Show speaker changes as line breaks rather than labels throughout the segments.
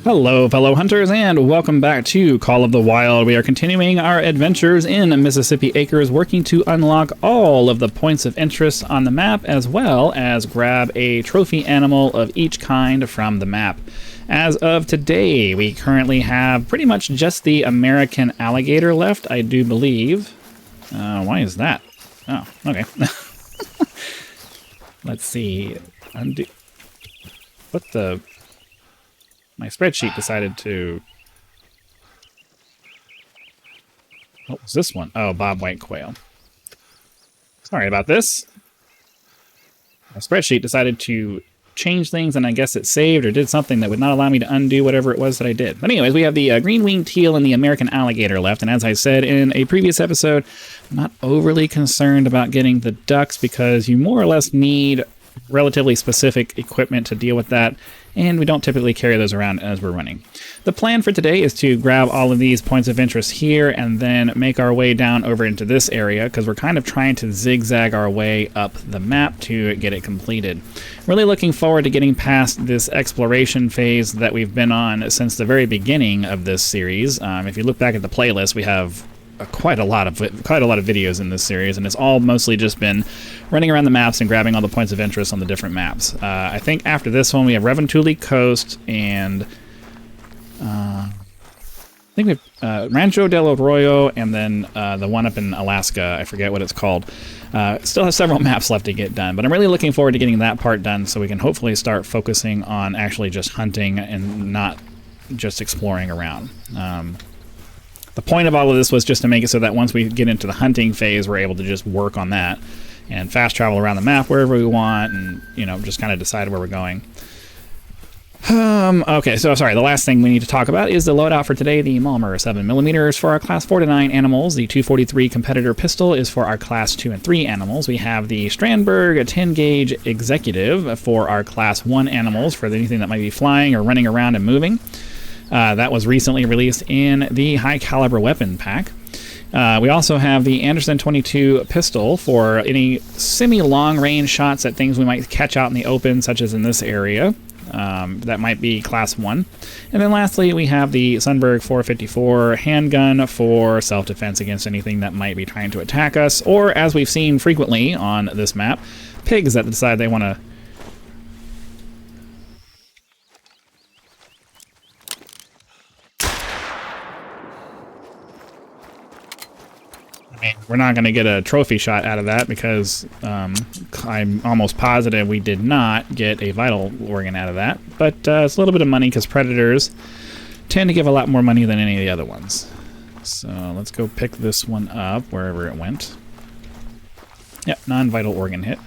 Hello, fellow hunters, and welcome back to Call of the Wild. We are continuing our adventures in Mississippi Acres, working to unlock all of the points of interest on the map, as well as grab a trophy animal of each kind from the map. As of today, we currently have pretty much just the American alligator left, I do believe. Why is that? Oh, okay. Let's see. Undo. What the... My spreadsheet decided to... What was this one? Oh, Bob White Quail. Sorry about this. My spreadsheet decided to change things, and I guess it saved or did something that would not allow me to undo whatever it was that I did. But anyways, we have the green-winged teal and the American alligator left, and as I said in a previous episode, I'm not overly concerned about getting the ducks because you more or less need relatively specific equipment to deal with that, and we don't typically carry those around as we're running. The plan for today is to grab all of these points of interest here and then make our way down over into this area because we're kind of trying to zigzag our way up the map to get it completed. Really looking forward to getting past this exploration phase that we've been on since the very beginning of this series. If you look back at the playlist, we have quite a lot of videos in this series, and it's all mostly just been running around the maps and grabbing all the points of interest on the different maps. I think after this one we have Reventuli Coast and I think we have Rancho del Arroyo, and then the one up in Alaska, I forget what it's called. Still have several maps left to get done, but I'm really looking forward to getting that part done so we can hopefully start focusing on actually just hunting and not just exploring around. The point of all of this was just to make it so that once we get into the hunting phase, we're able to just work on that and fast travel around the map wherever we want and, you know, just kind of decide where we're going. Okay, so sorry, the last thing we need to talk about is the loadout for today. The Malmer 7mm for our class 4 to 9 animals. The 243 competitor pistol is for our class 2 and 3 animals. We have the Strandberg 10 gauge executive for our class 1 animals for anything that might be flying or running around and moving. That was recently released in the high caliber weapon pack. We also have the Anderson 22 pistol for any semi-long range shots at things we might catch out in the open, such as in this area. That might be class 1. And then lastly, we have the Sundberg 454 handgun for self-defense against anything that might be trying to attack us, or as we've seen frequently on this map, pigs that decide they want to... We're not going to get a trophy shot out of that because I'm almost positive we did not get a vital organ out of that. But it's a little bit of money because predators tend to give a lot more money than any of the other ones. So let's go pick this one up wherever it went. Yep, non-vital organ hit.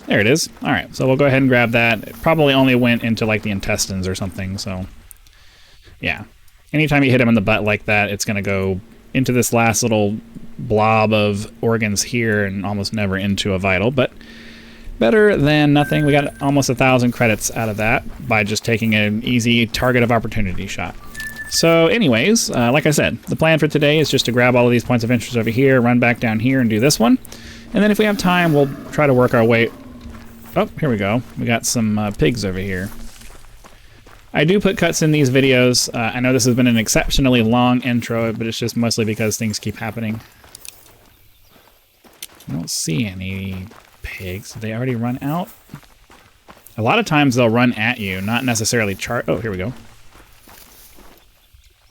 There it is. All right, so we'll go ahead and grab that. It probably only went into like the intestines or something, so yeah. Anytime you hit him in the butt like that, it's going to go into this last little blob of organs here and almost never into a vital, but better than nothing. We got almost 1,000 credits out of that by just taking an easy target of opportunity shot. So anyways, like I said, the plan for today is just to grab all of these points of interest over here, run back down here and do this one, and then if we have time we'll try to work our way... Oh, here we go. We got some pigs over here. I do put cuts in these videos. I know this has been an exceptionally long intro, but it's just mostly because things keep happening. I don't see any pigs. Did they already run out? A lot of times they'll run at you, not necessarily chart. Oh, here we go.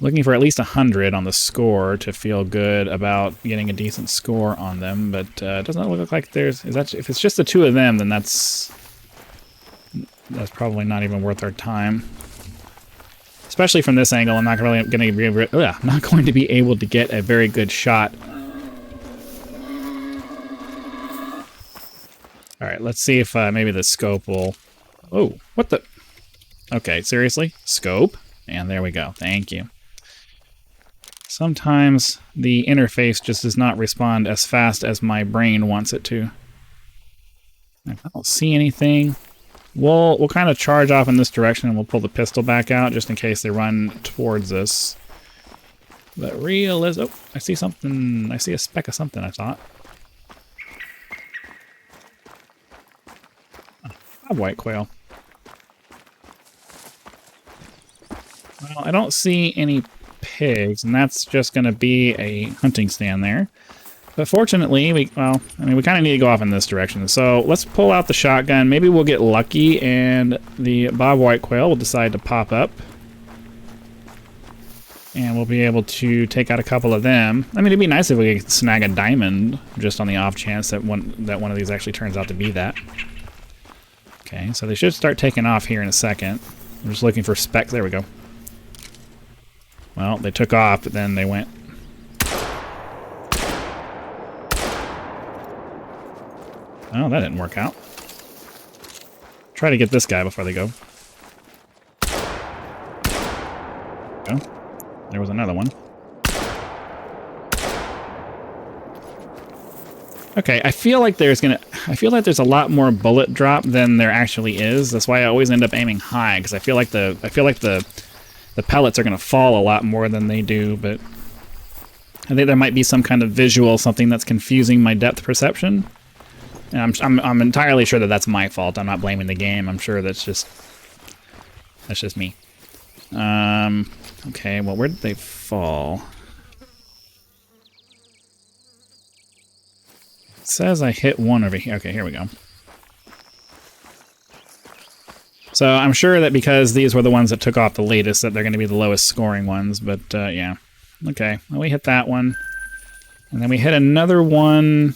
Looking for at least 100 on the score to feel good about getting a decent score on them, but it doesn't look like there's... if it's just the two of them, then that's probably not even worth our time. Especially from this angle, I'm not going to be able to get a very good shot. All right, let's see if maybe the scope will... Oh, what the... Okay, seriously? Scope? And there we go. Thank you. Sometimes the interface just does not respond as fast as my brain wants it to. I don't see anything. We'll kind of charge off in this direction and we'll pull the pistol back out just in case they run towards us. But oh, I see something. I see a speck of something, I thought. Oh, a white quail. Well, I don't see any pigs, and that's just going to be a hunting stand there. But fortunately, we kind of need to go off in this direction. So let's pull out the shotgun. Maybe we'll get lucky, and the bobwhite quail will decide to pop up. And we'll be able to take out a couple of them. I mean, it'd be nice if we could snag a diamond, just on the off chance that one of these actually turns out to be that. Okay, so they should start taking off here in a second. I'm just looking for specks. There we go. Well, they took off, but then they went. Oh, that didn't work out. Try to get this guy before they go. Oh, there was another one. Okay, I feel like there's a lot more bullet drop than there actually is. That's why I always end up aiming high, because I feel like the pellets are going to fall a lot more than they do, but I think there might be some kind of visual, something that's confusing my depth perception. And I'm entirely sure that that's my fault. I'm not blaming the game. I'm sure that's just me. Okay, well, where did they fall? It says I hit one over here. Okay, here we go. So I'm sure that because these were the ones that took off the latest, that they're going to be the lowest scoring ones, but yeah. Okay, well, we hit that one. And then we hit another one.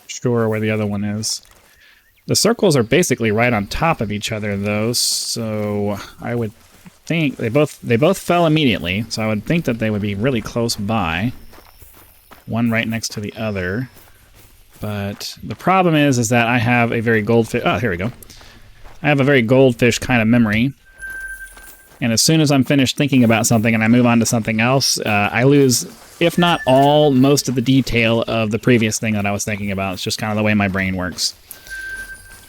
Sure where the other one is. The circles are basically right on top of each other, though, so I would think they both fell immediately, so I would think that they would be really close by. One right next to the other. But the problem is that I have a very goldfish... Oh, here we go. I have a very goldfish kind of memory. And as soon as I'm finished thinking about something and I move on to something else, I lose, if not all, most of the detail of the previous thing that I was thinking about. It's just kind of the way my brain works.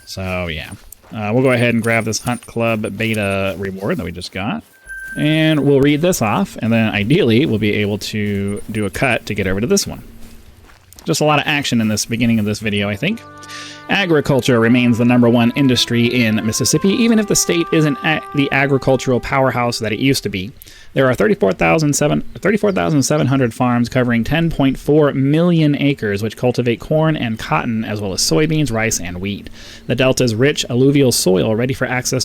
So, yeah. We'll go ahead and grab this Hunt Club beta reward that we just got. And we'll read this off, and then ideally we'll be able to do a cut to get over to this one. Just a lot of action in this beginning of this video, I think. Agriculture remains the #1 industry in Mississippi, even if the state isn't the agricultural powerhouse that it used to be. There are 34,700 farms covering 10.4 million acres, which cultivate corn and cotton, as well as soybeans, rice, and wheat. The Delta's rich alluvial soil, ready access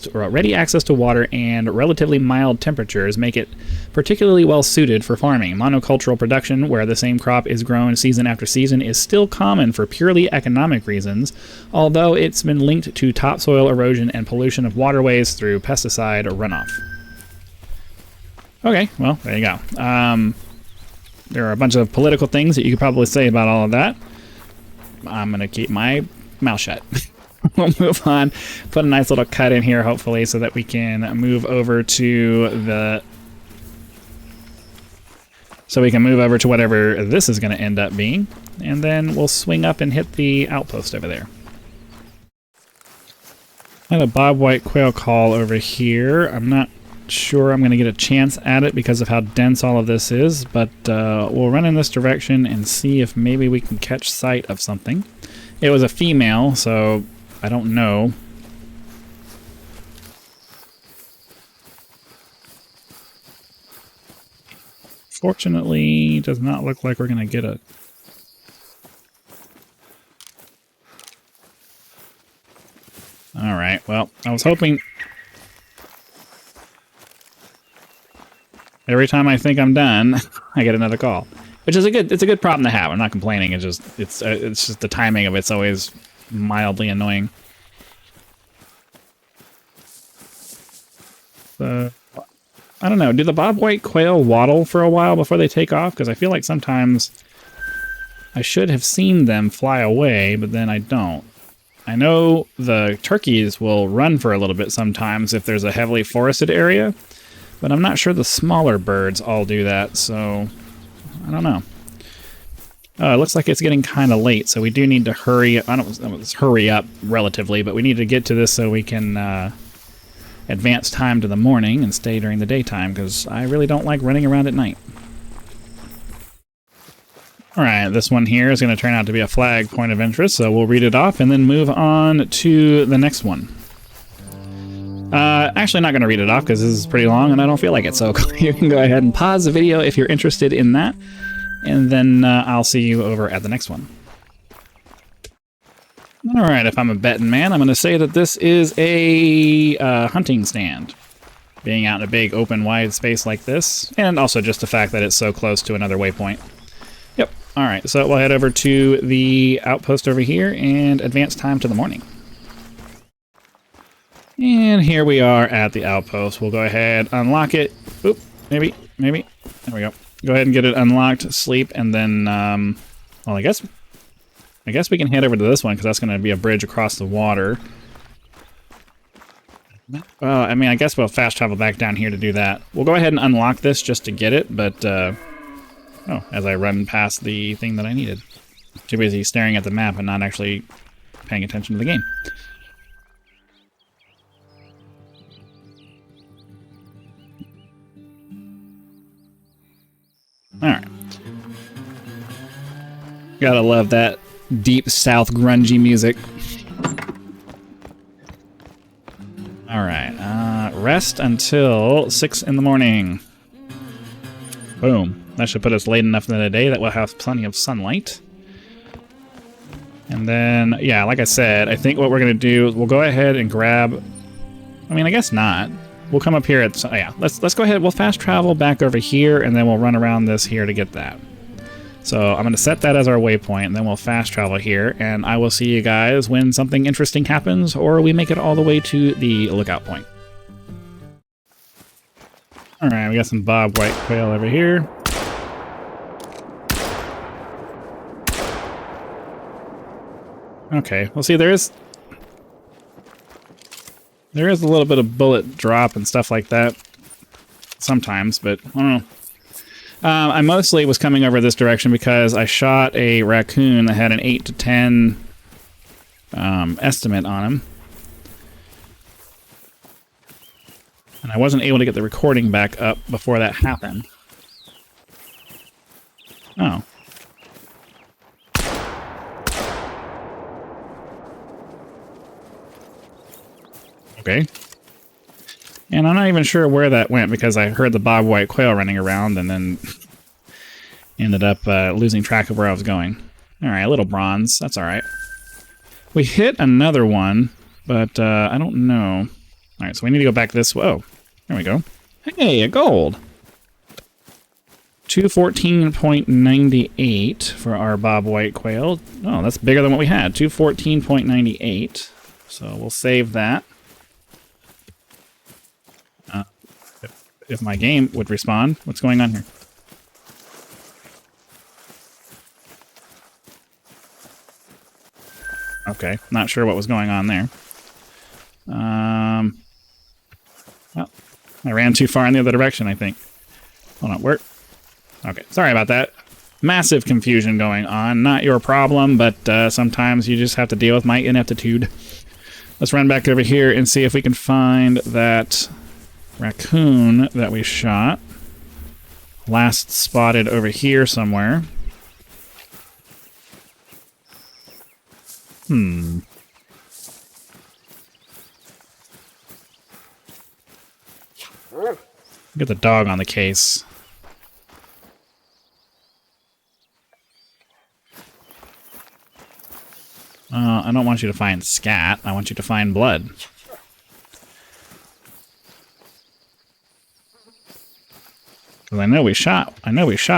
to water and relatively mild temperatures, make it particularly well suited for farming. Monocultural production, where the same crop is grown season after season, is still common for purely economic reasons, although it's been linked to topsoil erosion and pollution of waterways through pesticide runoff. Okay, well, there you go. There are a bunch of political things that you could probably say about all of that. I'm going to keep my mouth shut. We'll move on. Put a nice little cut in here, hopefully, so that we can move over to the... So we can move over to whatever this is going to end up being. And then we'll swing up and hit the outpost over there. I had a bobwhite quail call over here. I'm not sure I'm going to get a chance at it because of how dense all of this is, but we'll run in this direction and see if maybe we can catch sight of something. It was a female, so I don't know. Fortunately, it does not look like we're going to get a... Alright, well, I was hoping... Every time I think I'm done, I get another call, which is it's a good problem to have. I'm not complaining. It's just the timing of it's always mildly annoying. I don't know. Do the bobwhite quail waddle for a while before they take off? Because I feel like sometimes I should have seen them fly away, but then I don't. I know the turkeys will run for a little bit sometimes if there's a heavily forested area. But I'm not sure the smaller birds all do that, so I don't know. It looks like it's getting kind of late, so we do need to hurry. I don't hurry up relatively, but we need to get to this so we can advance time to the morning and stay during the daytime, because I really don't like running around at night. Alright, this one here is going to turn out to be a flag point of interest, so we'll read it off and then move on to the next one. Actually not going to read it off because this is pretty long and I don't feel like it, so you can go ahead and pause the video if you're interested in that, and then I'll see you over at the next one. Alright, if I'm a betting man, I'm going to say that this is a hunting stand. Being out in a big, open, wide space like this, and also just the fact that it's so close to another waypoint. Yep, alright, so we'll head over to the outpost over here and advance time to the morning. And here we are at the outpost. We'll go ahead, unlock it. Oop, maybe. There we go. Go ahead and get it unlocked, sleep, and then, well, I guess we can head over to this one, because that's going to be a bridge across the water. Well, I mean, I guess we'll fast travel back down here to do that. We'll go ahead and unlock this just to get it, but, oh, as I run past the thing that I needed. Too busy staring at the map and not actually paying attention to the game. Alright. Gotta love that deep south grungy music. Alright, rest until 6 in the morning. Boom. That should put us late enough in the day that we'll have plenty of sunlight. And then, yeah, like I said, I think what we're going to do is we'll go ahead and grab... I mean, I guess not. We'll come up here at... Oh, yeah, let's go ahead. We'll fast travel back over here, and then we'll run around this here to get that. So I'm going to set that as our waypoint, and then we'll fast travel here, and I will see you guys when something interesting happens, or we make it all the way to the lookout point. Alright, we got some bob white quail over here. Okay, well see, there is a little bit of bullet drop and stuff like that sometimes, but I don't know. I mostly was coming over this direction because I shot a raccoon that had an 8 to 10 estimate on him. And I wasn't able to get the recording back up before that happened. Oh. Okay. And I'm not even sure where that went because I heard the bob white quail running around and then ended up losing track of where I was going. Alright, a little bronze. That's alright. We hit another one, but I don't know. Alright, so we need to go back this way. Oh, there we go. Hey, a gold! 214.98 for our bob white quail. Oh, that's bigger than what we had. 214.98. So we'll save that. If my game would respond. What's going on here? Okay, not sure what was going on there. Well, I ran too far in the other direction, I think. Hold on, where? Okay, sorry about that. Massive confusion going on. Not your problem, but sometimes you just have to deal with my ineptitude. Let's run back over here and see if we can find that raccoon that we shot. Last spotted over here somewhere. Get the dog on the case. I don't want you to find scat. I want you to find blood. Because I know we shot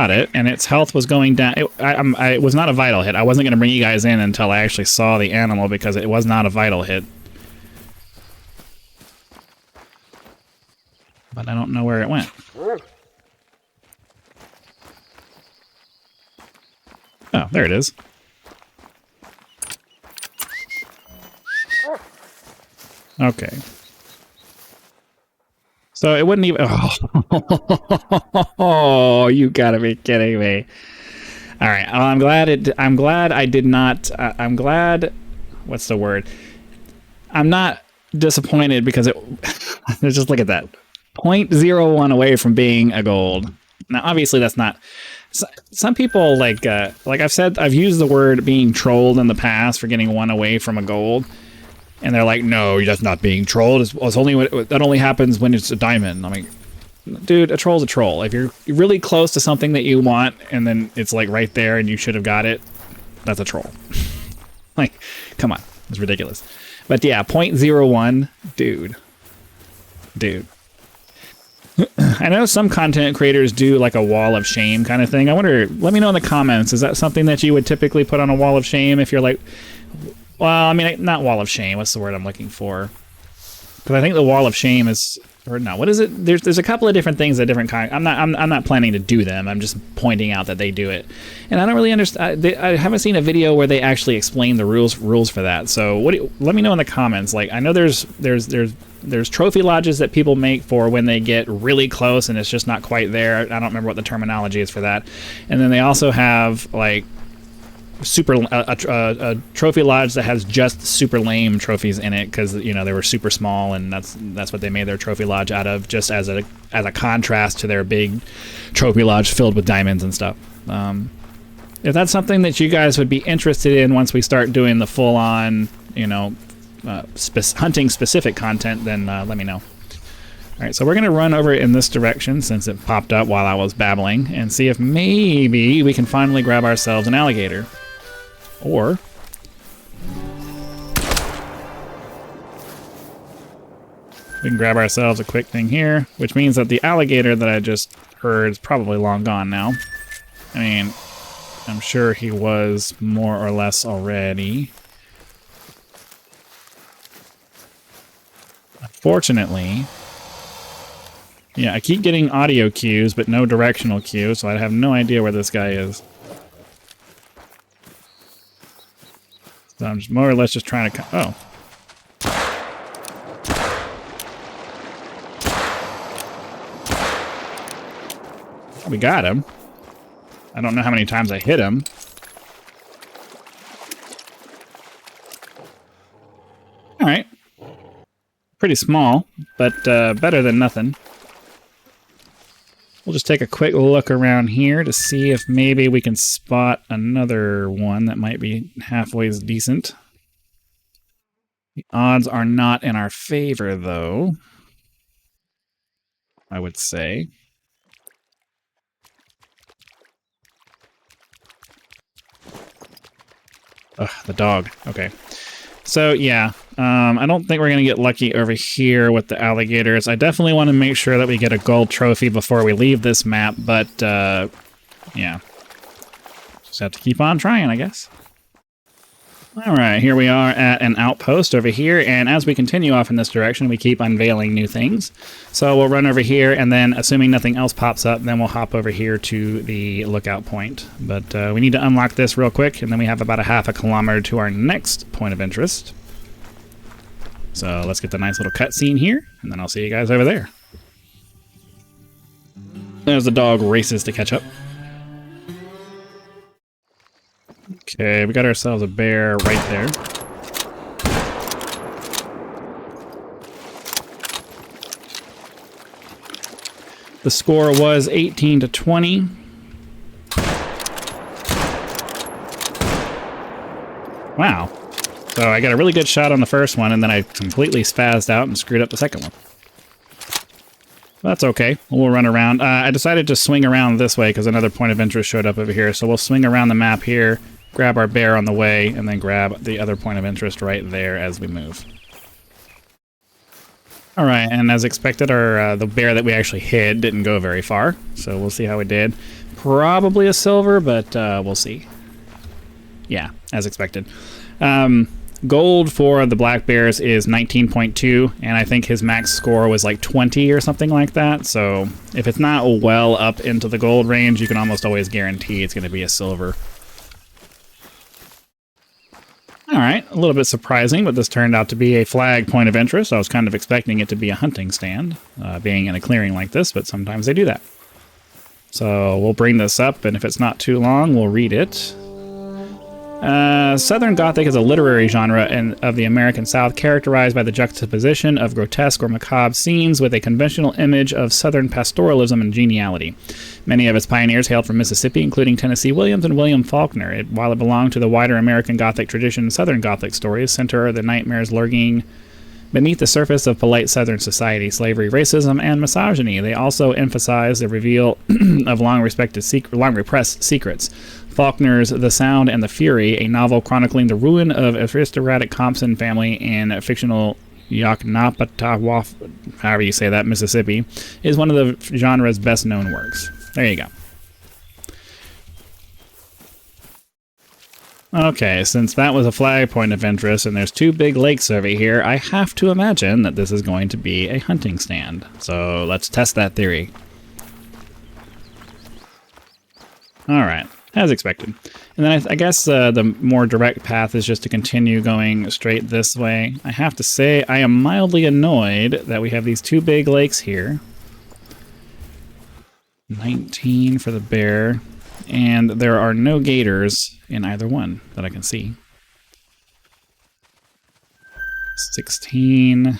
it, and its health was going down. It was not a vital hit. I wasn't going to bring you guys in until I actually saw the animal because it was not a vital hit. But I don't know where it went. Oh, there it is. Okay. So it wouldn't even... Oh, you gotta be kidding me. All right. Well, I'm glad I did not... I'm glad... What's the word? I'm not disappointed because it... Just look at that. 0.01 away from being a gold. Now, obviously, that's not... Some people, like I've said, I've used the word being trolled in the past for getting one away from a gold. And they're like, no, that's not being trolled. It's only that only happens when it's a diamond. I'm like, dude, a troll's a troll. If you're really close to something that you want and then it's like right there and you should have got it, that's a troll. Like, come on. It's ridiculous. But yeah, 0.01, dude. I know some content creators do like a wall of shame kind of thing. I wonder, let me know in the comments, is that something that you would typically put on a wall of shame if you're like, well, I mean, not wall of shame, what's the word I'm looking for? Because I think the wall of shame is, or no, what is it? There's a couple of different things that different kind. I'm not planning to do them. I'm just pointing out that they do it, and I don't really understand. I haven't seen a video where they actually explain the rules for that. So let me know in the comments. Like, I know there's trophy lodges that people make for when they get really close and it's just not quite there. I don't remember what the terminology is for that. And then they also have like a trophy lodge that has just super lame trophies in it because, you know, they were super small, and that's what they made their trophy lodge out of, just as a contrast to their big trophy lodge filled with diamonds and stuff. If that's something that you guys would be interested in once we start doing the full-on, you know, hunting specific content, then let me know. All right, so we're gonna run over in this direction since it popped up while I was babbling, and see if maybe we can finally grab ourselves an alligator. Or we can grab ourselves a quick thing here, which means that the alligator that I just heard is probably long gone now. I mean, I'm sure he was more or less already. Unfortunately, yeah, I keep getting audio cues, but no directional cues, so I have no idea where this guy is. So I'm just more or less just trying to... Oh. We got him. I don't know how many times I hit him. Alright. Pretty small, but better than nothing. We'll just take a quick look around here to see if maybe we can spot another one that might be halfway decent. The odds are not in our favor, though, I would say. Ugh, the dog. Okay. So, yeah, I don't think we're going to get lucky over here with the alligators. I definitely want to make sure that we get a gold trophy before we leave this map, but, yeah. Just have to keep on trying, I guess. Alright, here we are at an outpost over here, and as we continue off in this direction, we keep unveiling new things. So we'll run over here, and then, assuming nothing else pops up, then we'll hop over here to the lookout point. But we need to unlock this real quick, and then we have about a half a kilometer to our next point of interest. So let's get the nice little cutscene here, and then I'll see you guys over there. There's the dog races to catch up. Okay, we got ourselves a bear right there. The score was 18-20. Wow. So I got a really good shot on the first one, and then I completely spazzed out and screwed up the second one. That's okay. We'll run around. I decided to swing around this way because another point of interest showed up over here. So we'll swing around the map here, grab our bear on the way, and then grab the other point of interest right there as we move. All right, and as expected, the bear that we actually hid didn't go very far. So we'll see how it did. Probably a silver, but we'll see. Yeah, as expected. Gold for the black bears is 19.2, and I think his max score was like 20 or something like that. So if it's not well up into the gold range, you can almost always guarantee it's going to be a silver. All right, a little bit surprising, but this turned out to be a flag point of interest. I was kind of expecting it to be a hunting stand, being in a clearing like this, but sometimes they do that. So we'll bring this up, and if it's not too long, we'll read it. Southern Gothic is a literary genre of the American South characterized by the juxtaposition of grotesque or macabre scenes with a conventional image of Southern pastoralism and geniality. Many of its pioneers hailed from Mississippi, including Tennessee Williams and William Faulkner. While it belonged to the wider American Gothic tradition, Southern Gothic stories center the nightmares lurking beneath the surface of polite Southern society, slavery, racism, and misogyny. They also emphasize the reveal of long-repressed secrets. Faulkner's The Sound and the Fury, a novel chronicling the ruin of aristocratic Compson family in fictional Yaknapatawaf, however you say that, Mississippi, is one of the genre's best-known works. There you go. Okay, since that was a flag point of interest and there's two big lakes over here, I have to imagine that this is going to be a hunting stand. So let's test that theory. Alright, as expected. And then I guess the more direct path is just to continue going straight this way. I have to say, I am mildly annoyed that we have these two big lakes here. 19 for the bear. And there are no gators in either one that I can see. 16. I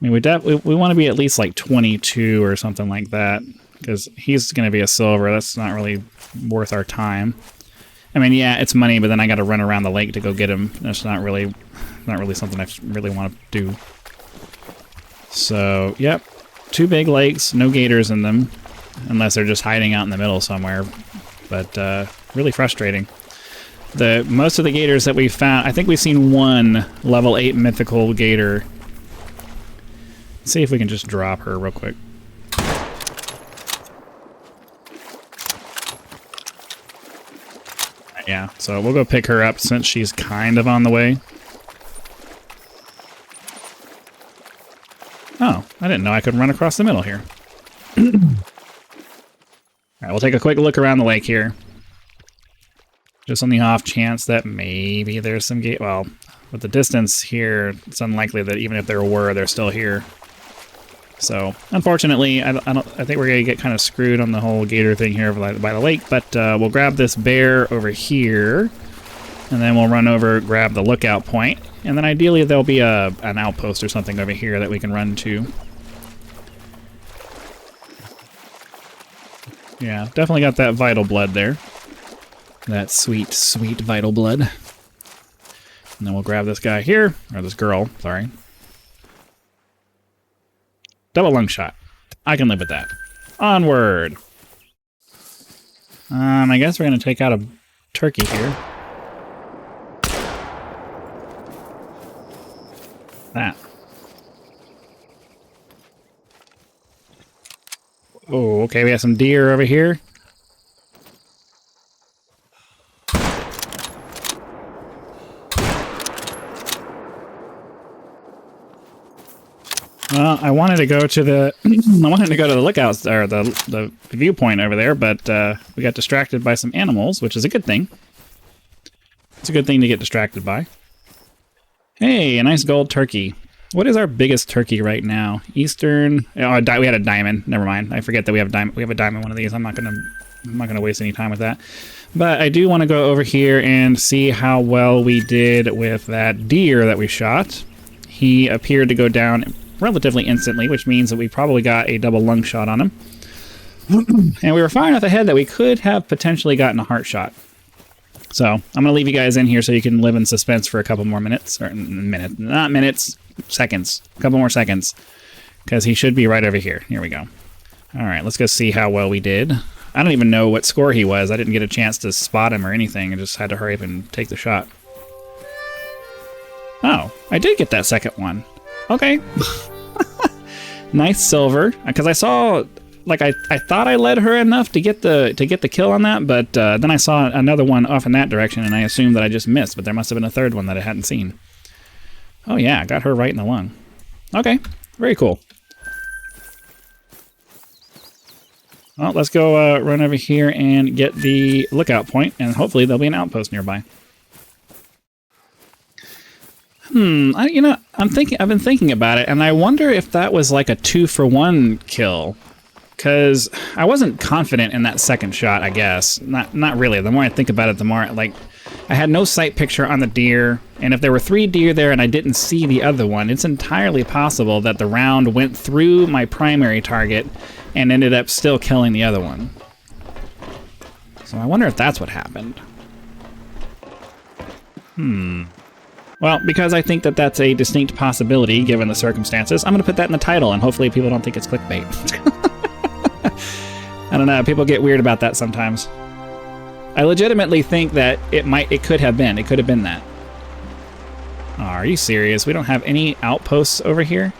mean, we want to be at least like 22 or something like that, because he's going to be a silver. That's not really worth our time. I mean, yeah, it's money, but then I got to run around the lake to go get him. That's not really something I really want to do. So, yep, two big lakes, no gators in them. Unless they're just hiding out in the middle somewhere. But really frustrating. Most of the gators that we've found, I think we've seen one level 8 mythical gator. Let's see if we can just drop her real quick. Yeah, so we'll go pick her up since she's kind of on the way. Oh, I didn't know I could run across the middle here. Alright, we'll take a quick look around the lake here. Just on the off chance that maybe there's some well, with the distance here, it's unlikely that even if there were, they're still here. So, unfortunately, I think we're going to get kind of screwed on the whole gator thing here by the lake, but we'll grab this bear over here, and then we'll run over, grab the lookout point, and then ideally there'll be an outpost or something over here that we can run to. Yeah, definitely got that vital blood there. That sweet, sweet vital blood. And then we'll grab this guy here, or this girl, sorry. Double lung shot. I can live with that. Onward! I guess we're going to take out a turkey here. That. Oh, okay, we have some deer over here. Well, I wanted to go to the lookouts or the viewpoint over there, but we got distracted by some animals, which is a good thing. It's a good thing to get distracted by. Hey, a nice gold turkey. What is our biggest turkey right now? Eastern. Oh, we had a diamond. Never mind. I forget that we have a diamond. We have a diamond one of these. I'm not gonna waste any time with that. But I do want to go over here and see how well we did with that deer that we shot. He appeared to go down relatively instantly, which means that we probably got a double lung shot on him. And we were far enough ahead that we could have potentially gotten a heart shot. So I'm going to leave you guys in here so you can live in suspense for a couple more minutes. Or not minutes, seconds. A couple more seconds. Because he should be right over here. Here we go. Alright, let's go see how well we did. I don't even know what score he was. I didn't get a chance to spot him or anything. I just had to hurry up and take the shot. Oh, I did get that second one. Okay. Nice silver. Because I saw... Like, I thought I led her enough to get the kill on that, but then I saw another one off in that direction, and I assumed that I just missed, but there must have been a third one that I hadn't seen. Oh yeah, got her right in the lung. Okay, very cool. Well, let's go run over here and get the lookout point, and hopefully there'll be an outpost nearby. I've been thinking about it, and I wonder if that was like a 2-for-1 kill. Because I wasn't confident in that second shot, I guess. Not really. The more I think about it, the more, like, I had no sight picture on the deer, and if there were 3 deer there and I didn't see the other one, it's entirely possible that the round went through my primary target and ended up still killing the other one. So I wonder if that's what happened. Well, because I think that that's a distinct possibility given the circumstances, I'm going to put that in the title, and hopefully people don't think it's clickbait. I don't know, people get weird about that sometimes. I legitimately think that it could have been that. Oh, are you serious? We don't have any outposts over here?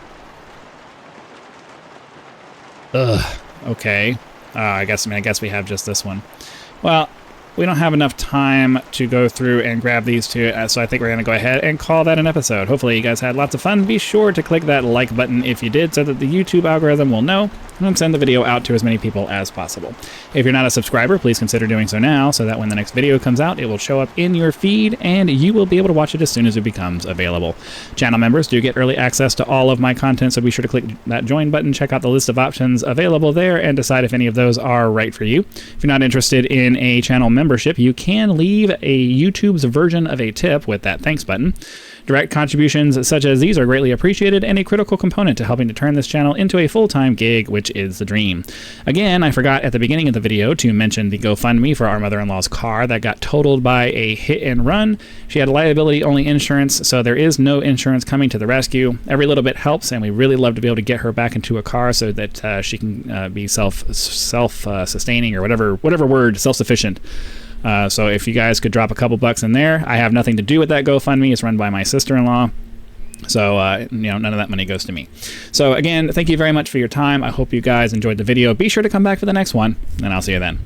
Ugh, okay. I guess we have just this one. Well, we don't have enough time to go through and grab these two, so I think we're going to go ahead and call that an episode. Hopefully you guys had lots of fun. Be sure to click that like button if you did, so that the YouTube algorithm will know and send the video out to as many people as possible. If you're not a subscriber, please consider doing so now, so that when the next video comes out, it will show up in your feed, and you will be able to watch it as soon as it becomes available. Channel members do get early access to all of my content, so be sure to click that join button, check out the list of options available there, and decide if any of those are right for you. If you're not interested in a channel membership, you can leave YouTube's version of a tip with that thanks button. Direct contributions such as these are greatly appreciated and a critical component to helping to turn this channel into a full-time gig, which is the dream. Again, I forgot at the beginning of the video to mention the GoFundMe for our mother-in-law's car that got totaled by a hit and run. She had liability-only insurance, so there is no insurance coming to the rescue. Every little bit helps, and we really love to be able to get her back into a car so that she can be self-sustaining, or whatever word, self-sufficient. So if you guys could drop a couple bucks in there, I have nothing to do with that GoFundMe. It's run by my sister-in-law. So, none of that money goes to me. So again, thank you very much for your time. I hope you guys enjoyed the video. Be sure to come back for the next one, and I'll see you then.